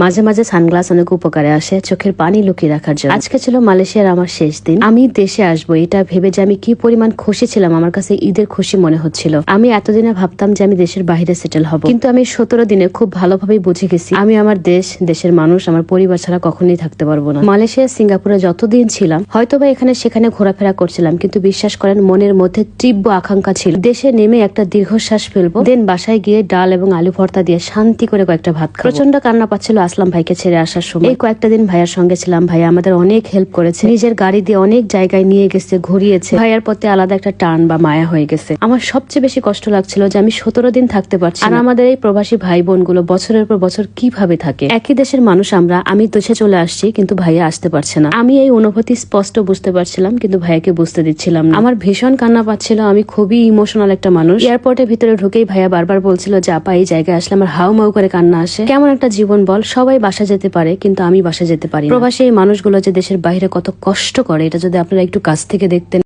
মাঝে মাঝে সানগ্লাস অনেক উপকারে আসে চোখের পানি লুকিয়ে রাখার জন্য। আজকে ছিল মালয়েশিয়ার আমার শেষ দিন। আমি দেশে আসবো এটা ভেবে যে আমি কি পরিমাণ খুশি ছিলাম, আমার কাছে ঈদের খুশি মনে হচ্ছিল। আমি এতদিনে ভাবতাম যে আমি দেশের বাইরে সেটেল হব, কিন্তু আমি 17 দিনে খুব ভালোভাবেই বুঝে গেছি আমি আমার দেশ, দেশের মানুষ, আমার পরিবার ছাড়া কখনোই থাকতে পারবো না। মালয়েশিয়া সিঙ্গাপুরে যতদিন ছিলাম হয়তোবা এখানে সেখানে ঘোরাফেরা করছিলাম, কিন্তু বিশ্বাস করেন মনের মধ্যে তীব্র আকাঙ্ক্ষা ছিল দেশে নেমে একটা দীর্ঘশ্বাস ফেলবো, দেন বাসায় গিয়ে ডাল এবং আলু ভর্তা দিয়ে শান্তি করে কয়েকটা ভাত খাবো। প্রচন্ড কান্না পাচ্ছিল আসলাম ভাইকে ছেড়ে আসার সময়। এই কয়েকটা দিন ভাইয়ার সঙ্গে ছিলাম, ভাইয়া আমাদের অনেক হেল্প করেছে, নিজের গাড়ি দিয়ে অনেক জায়গায় নিয়ে গেছে, ঘুরিয়েছে। ভাইয়ার প্রতি আলাদা একটা টান বা মায়া হয়ে গেছে। আমার সবচেয়ে বেশি কষ্ট লাগছিল যে আমি 17 দিন থাকতে পারছি আর আমাদের এই প্রবাসী ভাই বোন গুলো বছরের পর বছর কিভাবে থাকে। একই দেশের মানুষ আমরা, আমি দেশে চলে আসছি কিন্তু ভাইয়া আসতে পারছে না। আমি এই অনুভূতি স্পষ্ট বুঝতে পারছিলাম কিন্তু ভাইয়াকে বুঝতে দিচ্ছিলাম না। আমার ভীষণ কান্না পাচ্ছিল, আমি খুবই ইমোশনাল একটা মানুষ। এয়ারপোর্টের ভিতরে ঢুকেই ভাইয়া বারবার বলছিল যে আপা এই জায়গায় আসলে আমার হাউ মাউ করে কান্না আসে। কেমন একটা জীবন বল, সবাই বাসা যেতে পারে কিন্তু আমি বাসা যেতে পারি না। প্রবাসী এই মানুষগুলো যে দেশের বাইরে কত কষ্ট করে এটা যদি আপনারা একটু কাছ থেকে দেখতেন।